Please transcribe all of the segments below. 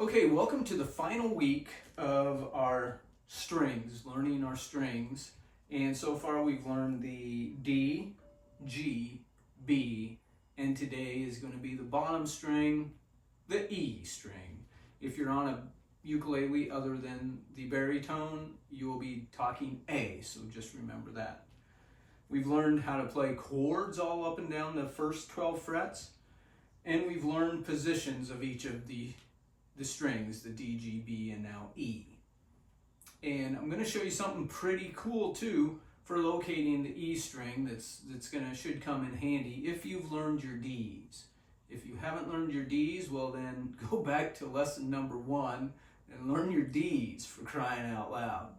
Okay, welcome to the final week of our strings, learning our strings. And so far we've learned the D, G, B, and today is going to be the bottom string, the E string. If you're on a ukulele other than the baritone, you will be talking A, so just remember that. We've learned how to play chords all up and down the first 12 frets, and we've learned positions of each of the strings, the D, G, B, and now E. And I'm going to show you something pretty cool too for locating the E string should come in handy if you've learned your D's. If you haven't learned your D's, well then go back to lesson number 1 and learn your D's, for crying out loud.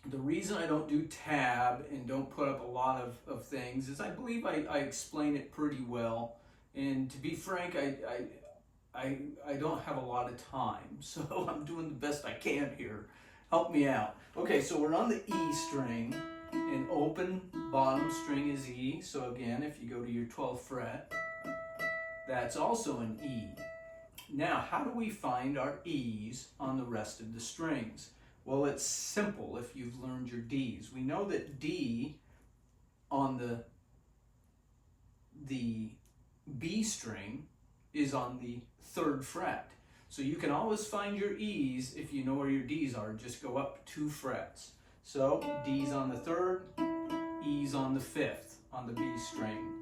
The reason I don't do tab and don't put up a lot of things is I believe I explain it pretty well. And to be frank, I don't have a lot of time, so I'm doing the best I can here. Help me out. Okay, so we're on the E string, and open bottom string is E. So again, if you go to your 12th fret, that's also an E. Now, how do we find our E's on the rest of the strings? Well, it's simple if you've learned your D's. We know that D on the B string is on the 3rd fret. So you can always find your E's if you know where your D's are. Just go up 2 frets. So D's on the 3rd, E's on the 5th on the B string.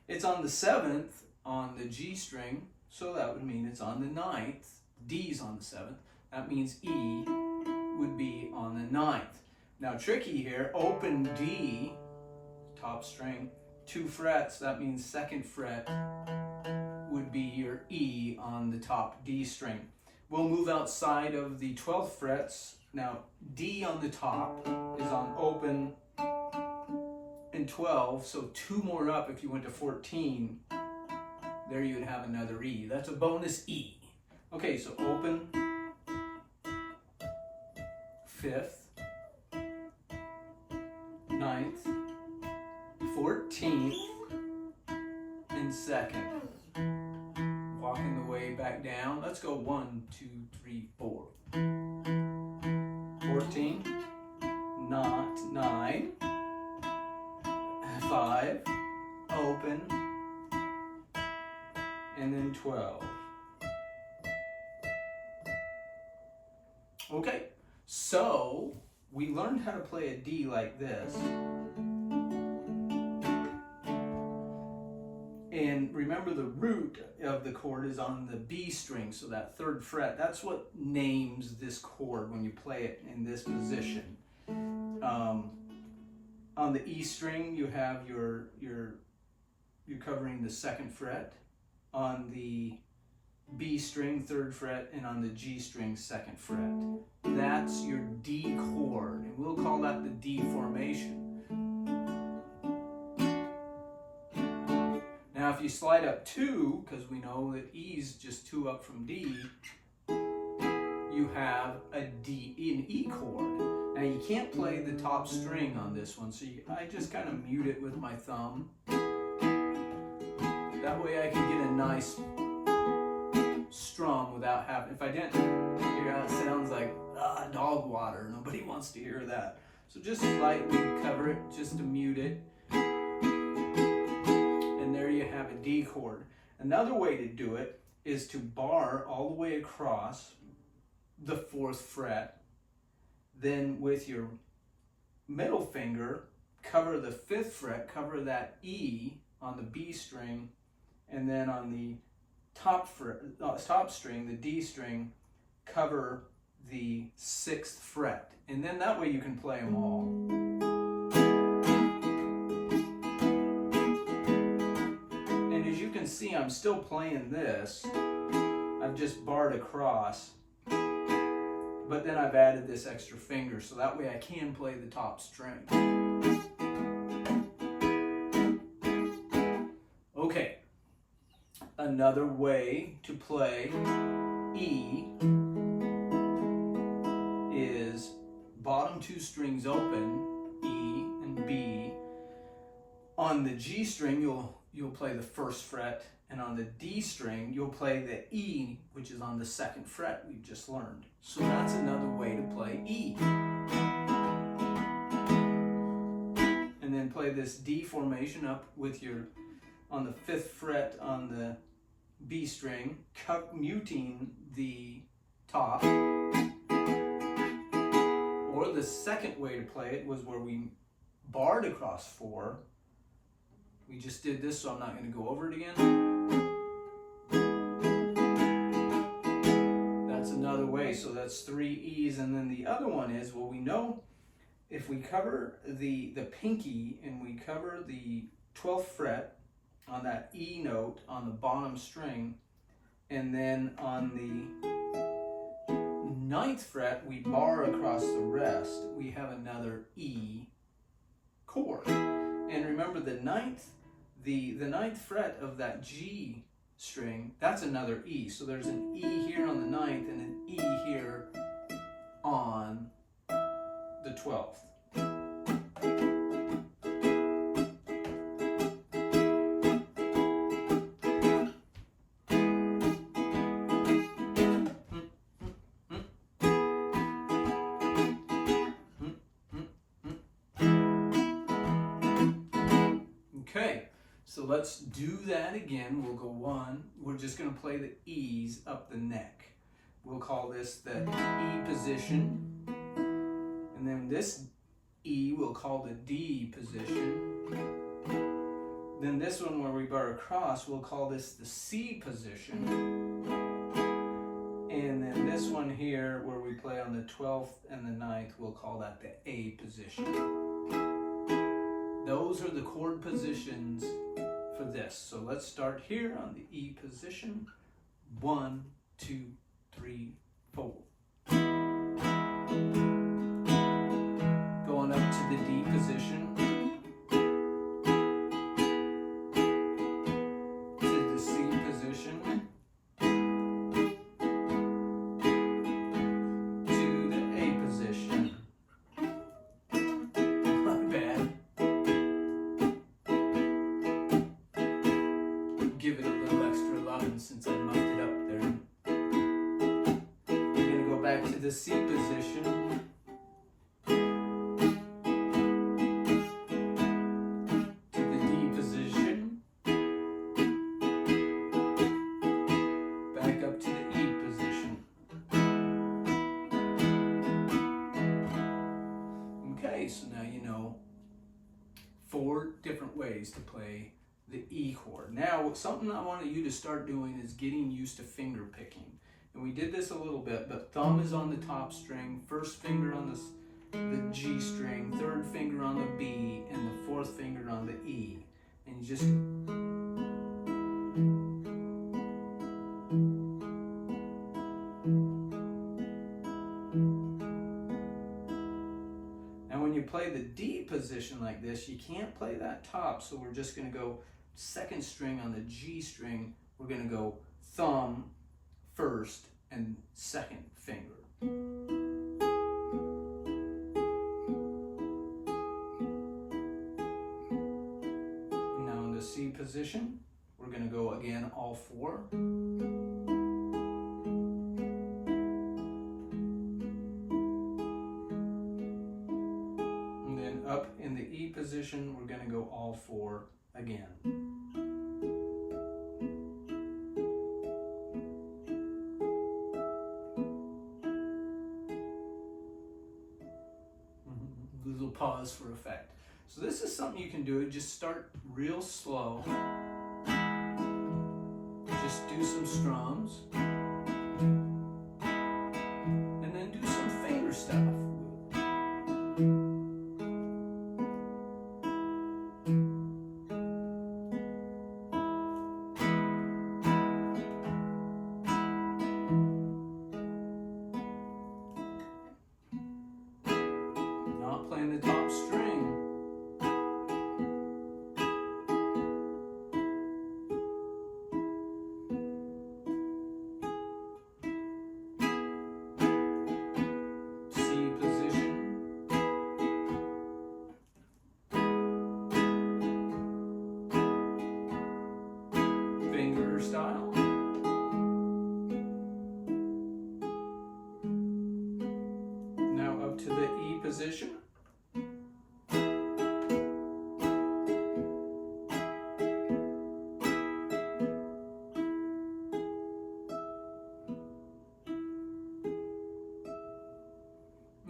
It's on the 7th on the G string, so that would mean it's on the 9th. D's on the 7th. That means E would be on the 9th. Now tricky here, open D, top string, 2 frets, that means 2nd fret would be your E on the top D string. We'll move outside of the 12th frets. Now D on the top is on open and 12, so 2 more up. If you went to 14, there you would have another E. That's a bonus E. Okay, so open, 5th, 9th, 14th, and 2nd. Walking the way back down. Let's go 1, 2, 3, 4. 14, not 9, 5, open, and then 12. Okay, so we learned how to play a D like this. And remember, the root of the chord is on the B string, so that 3rd fret, that's what names this chord when you play it in this position. On the E string, you have you're covering the 2nd fret. On the B string, 3rd fret, and on the G string, 2nd fret. That's your D chord, and we'll call that the D formation. Now if you slide up 2, because we know that E's just 2 up from D, you have an E chord. Now you can't play the top string on this one, so I just kind of mute it with my thumb. That way I can get a nice strum without having, if I didn't hear how it sounds like dog water, nobody wants to hear that. So just slightly cover it, just to mute it. There you have a D chord. Another way to do it is to bar all the way across the 4th fret. Then with your middle finger, cover the 5th fret, cover that E on the B string, and then on the top string, the D string, cover the 6th fret. And then that way you can play them all. See, I'm still playing this. I've just barred across, but then I've added this extra finger, so that way I can play the top string. Okay, another way to play E is bottom 2 strings open, E and B. On the G string, you'll play the 1st fret And on the D string, you'll play the E, which is on the 2nd fret we just learned. So that's another way to play E. And then play this D formation up with your, on the 5th fret on the B string, muting the top. Or the second way to play it was where we barred across 4. We just did this, so I'm not going to go over it again. That's another way, so that's 3 E's. And then the other one is, well, we know if we cover the pinky and we cover the 12th fret on that E note on the bottom string, and then on the 9th fret we bar across the rest, we have another E chord. And remember the 9th fret of that G string, that's another E. So there's an E here on the 9th and an E here on the 12th. Okay, so let's do that again. We'll go 1. We're just going to play the E's up the neck. We'll call this the E position. And then this E we'll call the D position. Then this one where we bar across, we'll call this the C position. And then this one here where we play on the 12th and the 9th, we'll call that the A position. Those are the chord positions for this. So let's start here on the E position. 1, 2, 3, 4. Going up to the D position. To the C position. To the A position. Not bad. Give it a little extra loving since I muffed it up there. We're going to go back to the C position. To the D position. Back up to the E position. Okay, so now you know 4 different ways to play the E chord. Now, something I wanted you to start doing is getting used to finger picking. And we did this a little bit, but thumb is on the top string, 1st finger on the G string, 3rd finger on the B, and the 4th finger on the E. And you just... Now when you play the D position like this, you can't play that top, so we're just going to go 2nd string on the G string. We're going to go thumb 1st and 2nd finger. Now in the C position, we're going to go again all 4. And then up in the E position, we're going to go all 4 again. Little pause for effect. So this is something you can do. Just start real slow. Just do some strums. And then do some finger stuff. Not playing the top string. position.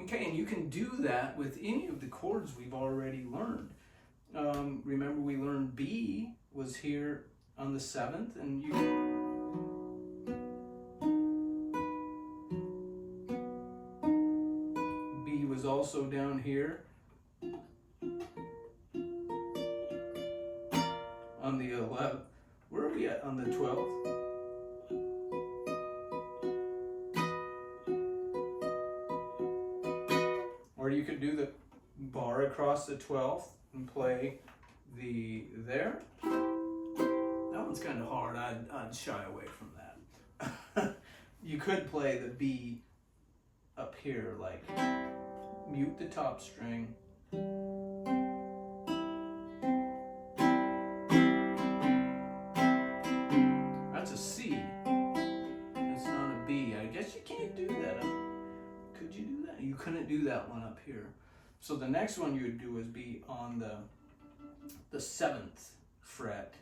Okay, and you can do that with any of the chords we've already learned. Remember, we learned B was here on the 7th, and B was also down here on the 11th. Where are we at on the 12th? Or you could do the bar across the 12th and play the there. That one's kind of hard. I'd shy away from that. You could play the B up here, like mute the top string. That's a C. It's not a B. I guess you can't do that. Could you do that? You couldn't do that one up here. So the next one you would do is be on the 7th fret,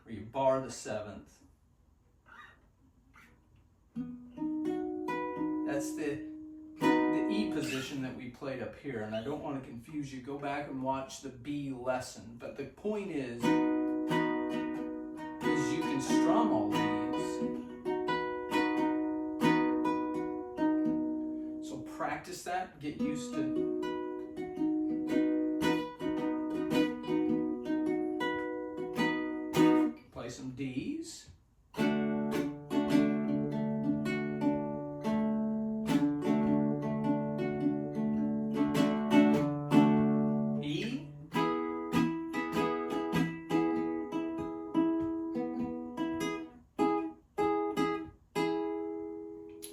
where you bar the 7th. That's the E position that we played up here, and I don't want to confuse you. Go back and watch the B lesson. But the point is you can strum all these. So practice that, get used to. Play some D's. E.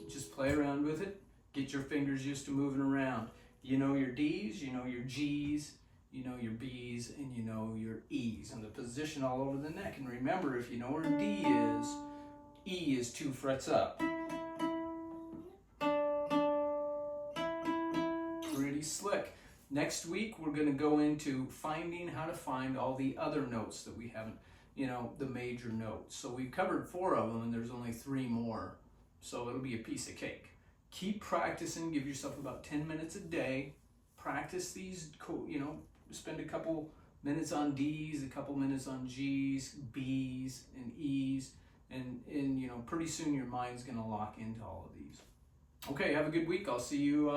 Just play around with it. Get your fingers used to moving around. You know your D's, you know your G's, you know your B's, and you know your E's, and the position all over the neck. And remember, if you know where D is, E is 2 frets up. Pretty slick. Next week, we're going to go into finding how to find all the other notes that we haven't, the major notes. So we've covered 4 of them, and there's only 3 more. So it'll be a piece of cake. Keep practicing. Give yourself about 10 minutes a day. Practice these, spend a couple minutes on D's, a couple minutes on G's, B's, and E's, and pretty soon your mind's going to lock into all of these. Okay, have a good week. I'll see you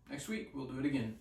next week. We'll do it again.